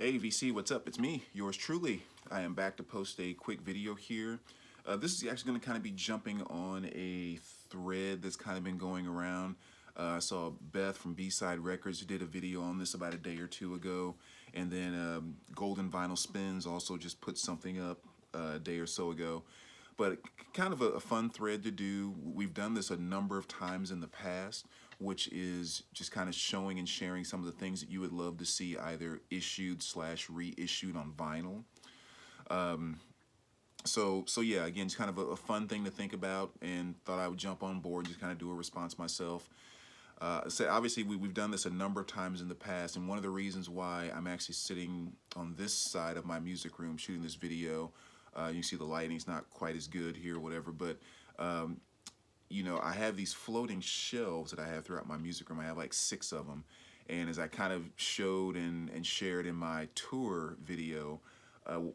Hey VC, what's up? It's me, yours truly. I am back to post a quick video here. This is actually going to kind of be jumping on a thread that's kind of been going around. I saw Beth from B-Side Records did a video on this about a day or two ago, and then Golden Vinyl Spins also just put something up a day or so ago. But kind of a fun thread to do. We've done this a number of times in the past, which is just kind of showing and sharing some of the things that you would love to see either issued / reissued on vinyl. So yeah, again, it's kind of a fun thing to think about, and thought I would jump on board and just kind of do a response myself. So obviously we've done this a number of times in the past, and one of the reasons why I'm actually sitting on this side of my music room shooting this video, you see the lighting's not quite as good here or whatever, but you know, I have these floating shelves that I have throughout my music room. I have like 6 of them, and as I kind of showed and shared in my tour video,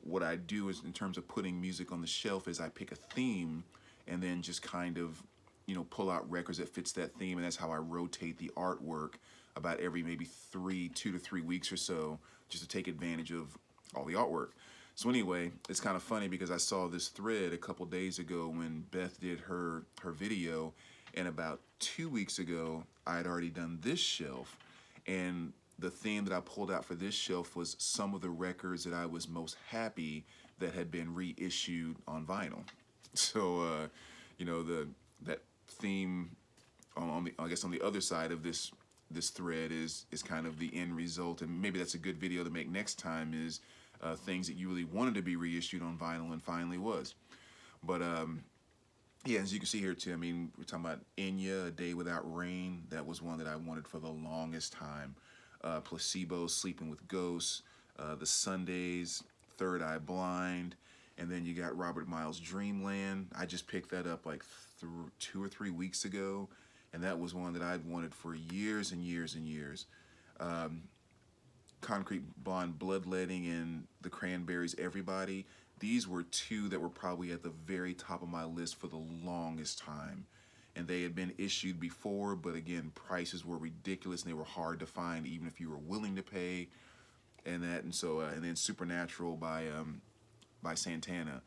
what I do is, in terms of putting music on the shelf, is I pick a theme and then just kind of, you know, pull out records that fits that theme, and that's how I rotate the artwork about every maybe 2 to 3 weeks or so, just to take advantage of all the artwork. So anyway, it's kind of funny because I saw this thread a couple days ago when Beth did her video, and about 2 weeks ago I had already done this shelf, and the theme that I pulled out for this shelf was some of the records that I was most happy that had been reissued on vinyl. So you know, that theme on the, I guess on the other side of this thread is kind of the end result, and maybe that's a good video to make next time, is things that you really wanted to be reissued on vinyl and finally was. But yeah, as you can see here too, I mean, we're talking about Enya, A Day Without Rain. That was one that I wanted for the longest time. Placebo, Sleeping with Ghosts, The Sundays, Third Eye Blind, and then you got Robert Miles' Dreamland. I just picked that up like 2 or 3 weeks ago, and that was one that I'd wanted for years and years and years. Concrete Blonde, Bloodletting, and The Cranberries, Everybody. These were 2 that were probably at the very top of my list for the longest time. And they had been issued before, but again, prices were ridiculous and they were hard to find, even if you were willing to pay. And then Supernatural by Santana.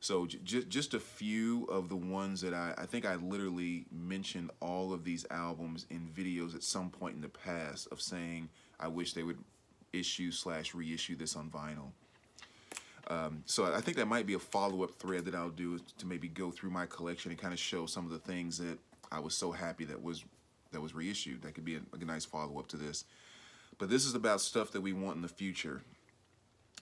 So just a few of the ones that I think I literally mentioned all of these albums in videos at some point in the past, of saying I wish they would issue / reissue this on vinyl. So I think that might be a follow-up thread that I'll do, to maybe go through my collection and kind of show some of the things that I was so happy that was reissued. That could be a nice follow-up to this. But this is about stuff that we want in the future.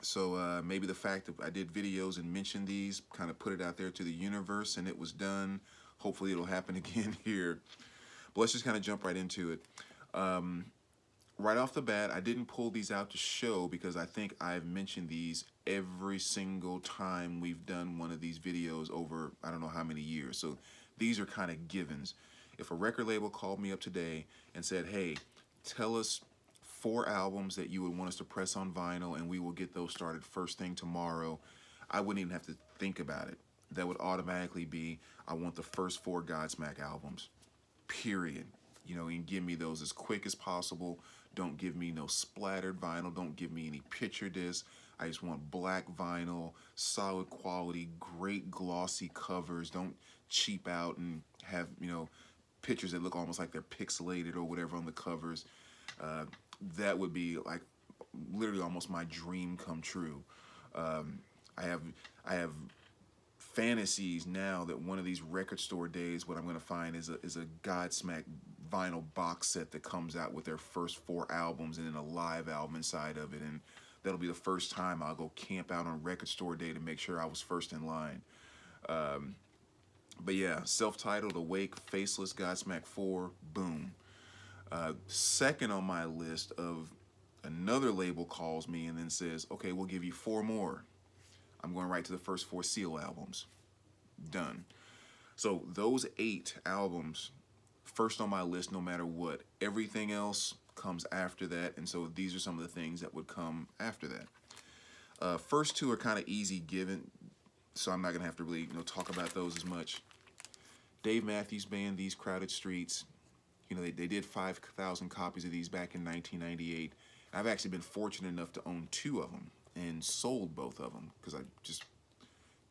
So maybe the fact that I did videos and mentioned these, kind of put it out there to the universe, and it was done. Hopefully it'll happen again here. But let's just kind of jump right into it. Right off the bat, I didn't pull these out to show because I think I've mentioned these every single time we've done one of these videos over I don't know how many years. So these are kind of givens. If a record label called me up today and said, hey, tell us 4 albums that you would want us to press on vinyl and we will get those started first thing tomorrow, I wouldn't even have to think about it. That would automatically be, I want the first 4 Godsmack albums, period. You know, and give me those as quick as possible. Don't give me no splattered vinyl. Don't give me any picture discs. I just want black vinyl, solid quality, great glossy covers. Don't cheap out and have, you know, pictures that look almost like they're pixelated or whatever on the covers. That would be like literally almost my dream come true. I have fantasies now that one of these record store days, what I'm going to find is a Godsmack vinyl box set that comes out with their first 4 albums and then a live album inside of it, and that'll be the first time I'll go camp out on record store day to make sure I was first in line. But yeah, self-titled, Awake, Faceless, Godsmack 4, boom. Second on my list, of another label calls me and then says, okay, we'll give you 4 more. I'm going right to the first 4 Seal albums. Done. So those 8 albums, first on my list no matter what. Everything else comes after that, and so these are some of the things that would come after that. First 2 are kind of easy given, so I'm not going to have to really, you know, talk about those as much. Dave Matthews Band, These Crowded Streets. You know, they did 5,000 copies of these back in 1998. I've actually been fortunate enough to own two of them and sold both of them because I just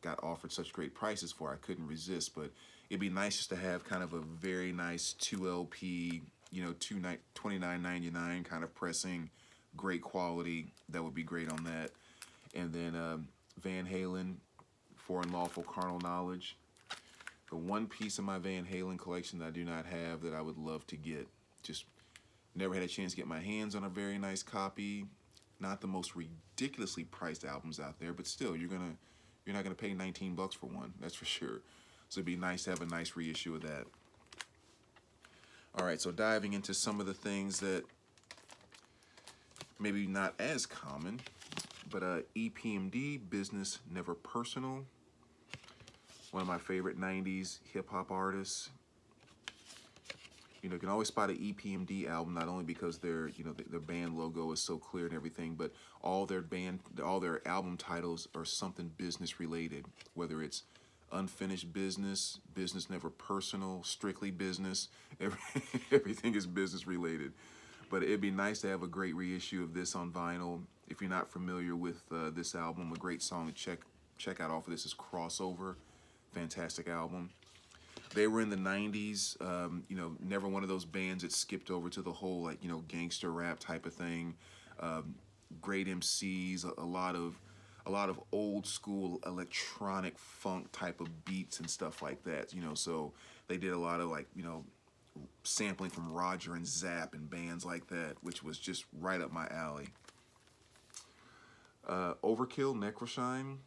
got offered such great prices for it, I couldn't resist. But it'd be nice just to have kind of a very nice 2 LP, you know, 29.99 kind of pressing, great quality. That would be great on that. And then Van Halen, For Unlawful Carnal Knowledge. The one piece of my Van Halen collection that I do not have that I would love to get. Just never had a chance to get my hands on a very nice copy. Not the most ridiculously priced albums out there, but still, you're not gonna pay 19 bucks for one, that's for sure. So it'd be nice to have a nice reissue of that. All right, so diving into some of the things that maybe not as common, but EPMD, Business Never Personal, one of my favorite 90s hip-hop artists. You know, you can always spot an EPMD album, not only because their, you know, their band logo is so clear and everything, but all their album titles are something business related, whether it's Unfinished Business, Business Never Personal, Strictly Business, everything is business related. But it'd be nice to have a great reissue of this on vinyl. If you're not familiar with this album, a great song to check out off of this is Crossover. Fantastic album. They were in the 90s, you know, never one of those bands that skipped over to the whole, like, you know, gangster rap type of thing. Great MCs, a lot of old school electronic funk type of beats and stuff like that, you know. So they did a lot of, like, you know, sampling from Roger and Zapp and bands like that, which was just right up my alley. Overkill, Necroshine.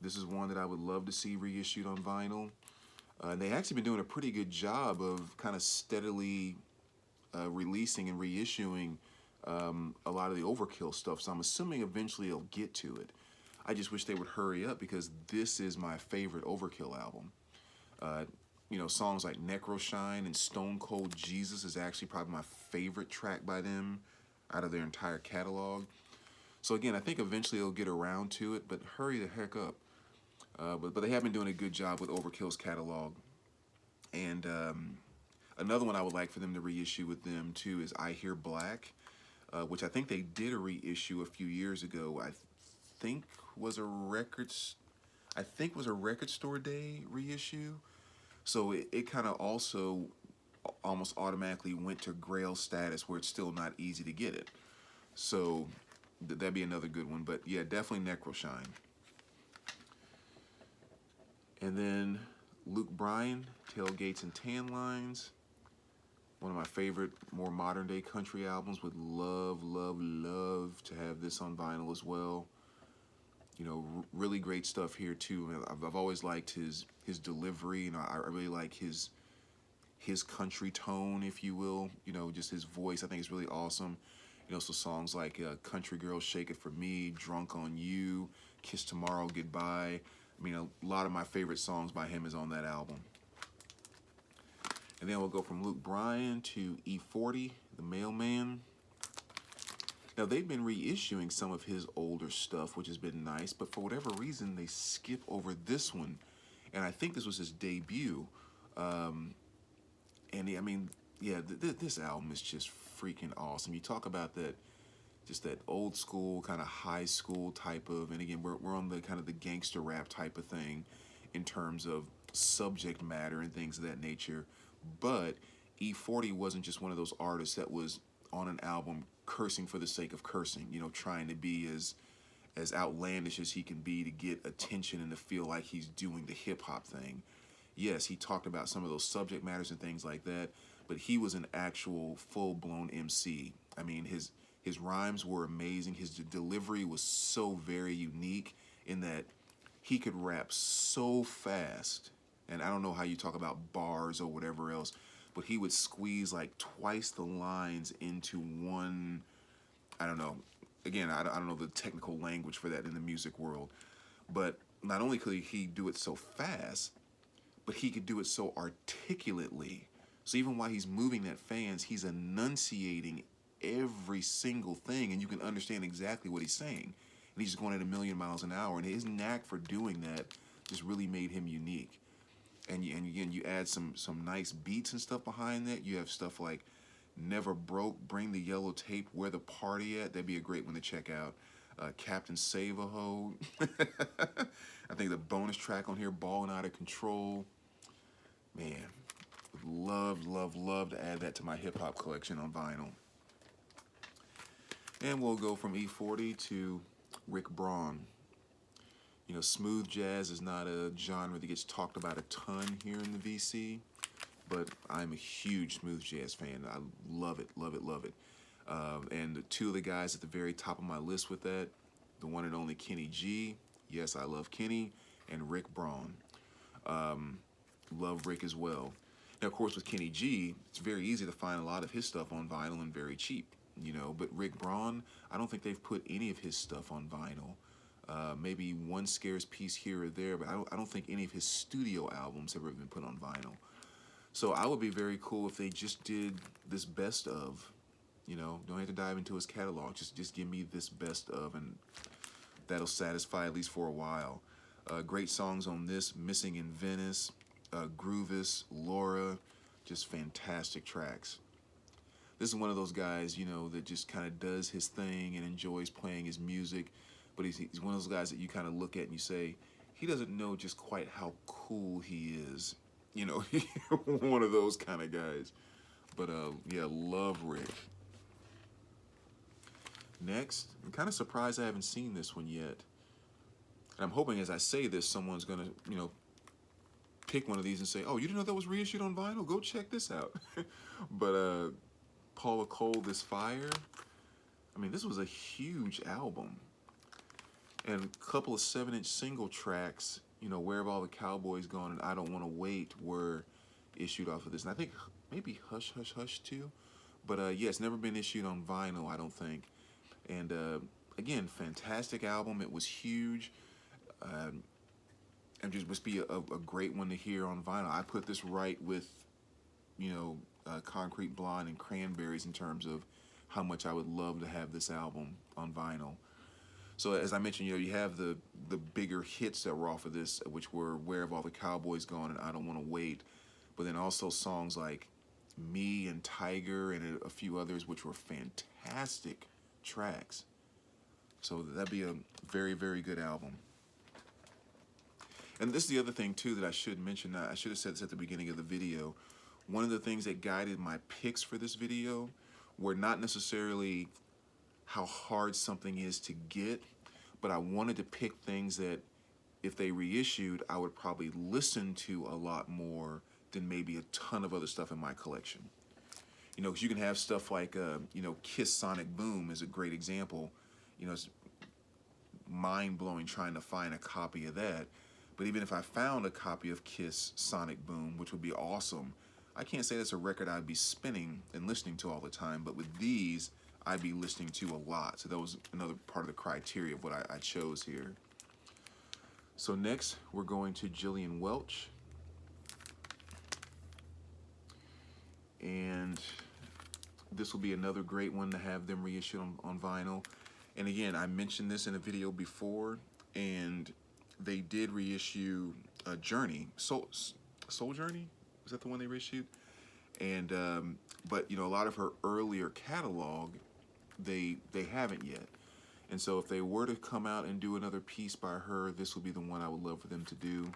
This is one that I would love to see reissued on vinyl. They actually been doing a pretty good job of kind of steadily releasing and reissuing a lot of the Overkill stuff. So I'm assuming eventually they'll get to it. I just wish they would hurry up because this is my favorite Overkill album. You know, songs like Necroshine and Stone Cold Jesus is actually probably my favorite track by them out of their entire catalog. So again, I think eventually they'll get around to it, but hurry the heck up. But they have been doing a good job with Overkill's catalog. And another one I would like for them to reissue with them too is I Hear Black, which I think they did a reissue a few years ago. I think was a record store day reissue. So it kind of also almost automatically went to Grail status where it's still not easy to get it. So that'd be another good one. But yeah, definitely Necroshine. And then Luke Bryan, Tailgates and Tanlines. One of my favorite, more modern day country albums. Would love, love, love to have this on vinyl as well. You know, really great stuff here too. I've always liked his delivery. You know, I really like his country tone, if you will. You know, just his voice. I think it's really awesome. You know, so songs like Country Girl, Shake It For Me, Drunk On You, Kiss Tomorrow, Goodbye. I mean, a lot of my favorite songs by him is on that album. And then we'll go from Luke Bryan to E40, The Mailman. Now, they've been reissuing some of his older stuff, which has been nice, but for whatever reason, they skip over this one. And I think this was his debut. I mean, yeah, this album is just freaking awesome. You talk about that, just that old school, kind of high school type of, and again, we're on the kind of the gangster rap type of thing in terms of subject matter and things of that nature. But E40 wasn't just one of those artists that was on an album cursing for the sake of cursing, you know, trying to be as outlandish as he can be to get attention and to feel like he's doing the hip hop thing. Yes, he talked about some of those subject matters and things like that, but he was an actual full-blown MC. I mean, his rhymes were amazing. His delivery was so very unique in that he could rap so fast. And I don't know how you talk about bars or whatever else, but he would squeeze like twice the lines into one. I don't know. Again, I don't know the technical language for that in the music world. But not only could he do it so fast, but he could do it so articulately. So even while he's moving that fans, he's enunciating every single thing, and you can understand exactly what he's saying. And he's just going at 1,000,000 miles an hour, and his knack for doing that just really made him unique. And again, you add some nice beats and stuff behind that. You have stuff like Never Broke, Bring the Yellow Tape, Where the Party At. That'd be a great one to check out. Captain Save-A-Ho. I think the bonus track on here, Ballin' Out of Control. Man, would love, love, love to add that to my hip-hop collection on vinyl. And we'll go from E40 to Rick Braun. You know, smooth jazz is not a genre that gets talked about a ton here in the VC, but I'm a huge smooth jazz fan. I love it, love it, love it. And the two of the guys at the very top of my list with that, the one and only Kenny G. Yes, I love Kenny. And Rick Braun. Love Rick as well. Now, of course, with Kenny G, it's very easy to find a lot of his stuff on vinyl and very cheap, you know. But Rick Braun, I don't think they've put any of his stuff on vinyl. Maybe one scarce piece here or there, but I don't think any of his studio albums have ever been put on vinyl. So I would be very cool if they just did this best of, you know, don't have to dive into his catalog. Just give me this best of, and that'll satisfy at least for a while. Great songs on this, Missing in Venice, Groovis, Laura, just fantastic tracks. This is one of those guys, you know, that just kind of does his thing and enjoys playing his music, but he's one of those guys that you kind of look at and you say, he doesn't know just quite how cool he is. You know, one of those kind of guys. But yeah, love Rick. Next, I'm kind of surprised I haven't seen this one yet. And I'm hoping as I say this, someone's going to, you know, pick one of these and say, oh, you didn't know that was reissued on vinyl? Go check this out. But Paula Cole, This Fire. I mean, this was a huge album. And a couple of 7-inch single tracks, you know, Where Have All the Cowboys Gone and I Don't Want to Wait were issued off of this. And I think maybe Hush, Hush, Hush too. But yeah, it's never been issued on vinyl, I don't think. And again, fantastic album. It was huge. And just must be a great one to hear on vinyl. I put this right with, you know, Concrete Blonde and Cranberries in terms of how much I would love to have this album on vinyl. So as I mentioned, you know, you have the bigger hits that were off of this, which were Where Have All the Cowboys Gone and I Don't Want to Wait. But then also songs like Me and Tiger and a few others, which were fantastic tracks. So that'd be a very, very good album. And this is the other thing, too, that I should mention. I should have said this at the beginning of the video. One of the things that guided my picks for this video were not necessarily how hard something is to get, but I wanted to pick things that, if they reissued, I would probably listen to a lot more than maybe a ton of other stuff in my collection. You know, because you can have stuff like, you know, Kiss Sonic Boom is a great example. You know, it's mind-blowing trying to find a copy of that. But even if I found a copy of Kiss Sonic Boom, which would be awesome, I can't say that's a record I'd be spinning and listening to all the time. But with these, I'd be listening to a lot. So that was another part of the criteria of what I chose here. So next, we're going to Gillian Welch. And this will be another great one to have them reissued on vinyl. And again, I mentioned this in a video before, and they did reissue Journey. Soul Journey? Was that the one they reissued? And but you know, a lot of her earlier catalog, they haven't yet. And so if they were to come out and do another piece by her, this would be the one I would love for them to do.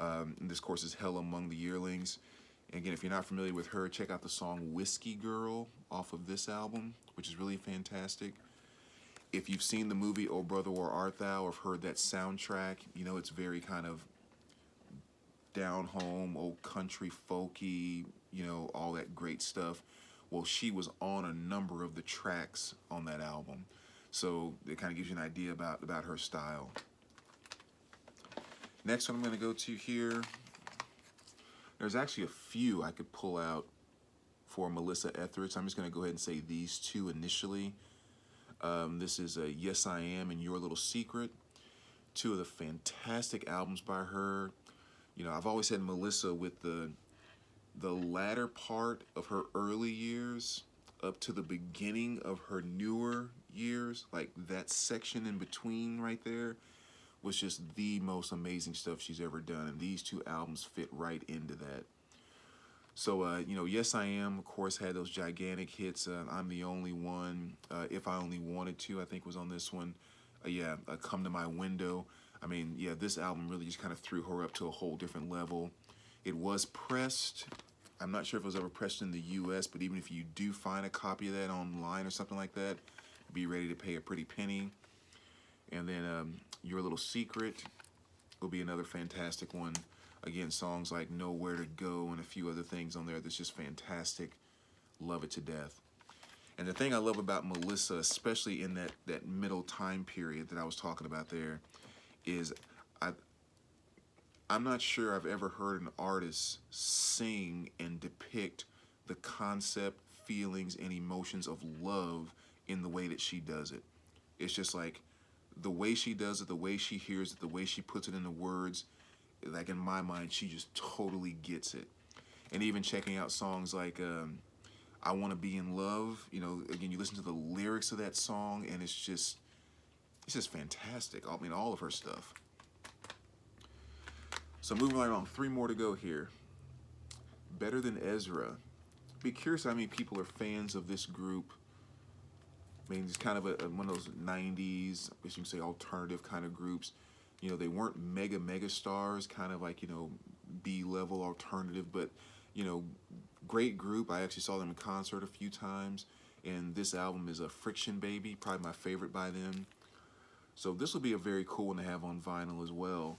And this, of course, is Hell Among the Yearlings. And again, if you're not familiar with her, check out the song Whiskey Girl off of this album, which is really fantastic. If you've seen the movie Oh Brother, Where Art Thou, or have heard that soundtrack, you know it's very kind of down home, old country, folky, you know, all that great stuff. Well, she was on a number of the tracks on that album. So it kind of gives you an idea about her style. Next one I'm going to go to here. There's actually a few I could pull out for Melissa Etheridge. I'm just going to go ahead and say these two initially. This is Yes I Am and Your Little Secret. Two of the fantastic albums by her. You know, I've always said Melissa, with the latter part of her early years up to the beginning of her newer years, like that section in between right there, was just the most amazing stuff she's ever done. And these two albums fit right into that. So, you know, Yes I Am, of course, had those gigantic hits. I'm the Only One. If I Only Wanted To, I think was on this one. Yeah, Come to My Window. I mean, yeah, this album really just kind of threw her up to a whole different level. It was pressed. I'm not sure if it was ever pressed in the US, but even if you do find a copy of that online or something like that, be ready to pay a pretty penny. And then Your Little Secret will be another fantastic one. Again, songs like Nowhere to Go and a few other things on there that's just fantastic. Love it to death. And the thing I love about Melissa, especially in that middle time period that I was talking about there, is I, I'm not sure I've ever heard an artist sing and depict the concept, feelings, and emotions of love in the way that she does it. It's just like the way she does it, the way she hears it, the way she puts it into words, like in my mind, she just totally gets it. And even checking out songs like I Want to Be in Love, you know, again, you listen to the lyrics of that song and it's just fantastic. I mean, all of her stuff. So moving right along, 3 more to go here. Better Than Ezra. Be curious how many people are fans of this group. I mean, it's kind of one of those 90s, I guess you can say alternative kind of groups. You know, they weren't mega stars, kind of like, you know, B-level alternative, but, you know, great group. I actually saw them in concert a few times, and this album is a Friction Baby, probably my favorite by them. So this will be a very cool one to have on vinyl as well.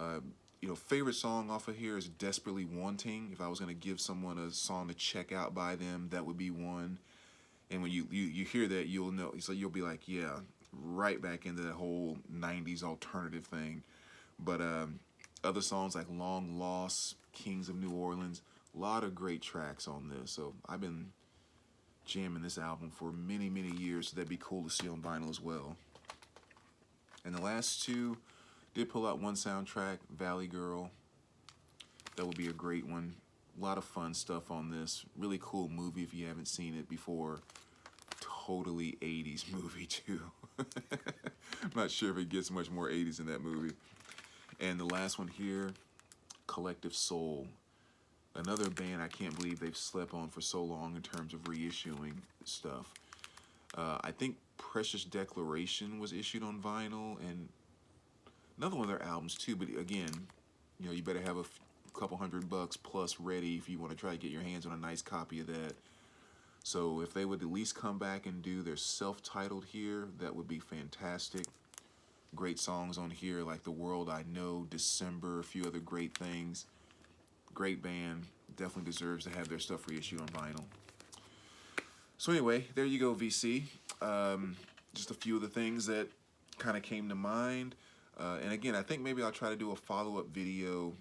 You know, favorite song off of here is Desperately Wanting. If I was going to give someone a song to check out by them, that would be one. And when you hear that, you'll know. So you'll be like, yeah, right back into that whole 90s alternative thing. But other songs like Long Lost, Kings of New Orleans, a lot of great tracks on this. So I've been jamming this album for many years. So that'd be cool to see on vinyl as well. And the last two did pull out one soundtrack, Valley Girl. That would be a great one. A lot of fun stuff on this. Really cool movie if you haven't seen it before. Totally 80s movie too. I'm not sure if it gets much more 80s in that movie. And the last one here, Collective Soul. Another band I can't believe they've slept on for so long in terms of reissuing stuff. I think Precious Declaration was issued on vinyl, and another one of their albums too. But again, you know, you better have a couple $100 plus ready if you want to try to get your hands on a nice copy of that. So if they would at least come back and do their self-titled here, that would be fantastic. Great songs on here like The World I Know, December, a few other great things. Great band. Definitely deserves to have their stuff reissued on vinyl. So anyway, there you go, VC. Just a few of the things that kind of came to mind. And again, I think maybe I'll try to do a follow-up video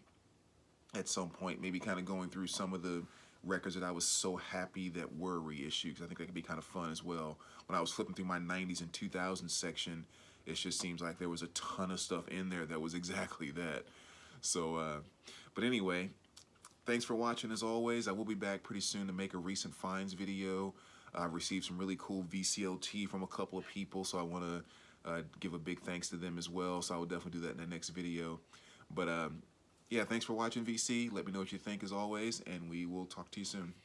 at some point, maybe kind of going through some of the records that I was so happy that were reissued, because I think that could be kind of fun as well. When I was flipping through my 90s and 2000s section, it just seems like there was a ton of stuff in there that was exactly that. So, but anyway, thanks for watching as always. I will be back pretty soon to make a recent finds video. I've received some really cool VCLT from a couple of people, so I want to give a big thanks to them as well. So I will definitely do that in the next video. But yeah, thanks for watching, VC. Let me know what you think as always, and we will talk to you soon.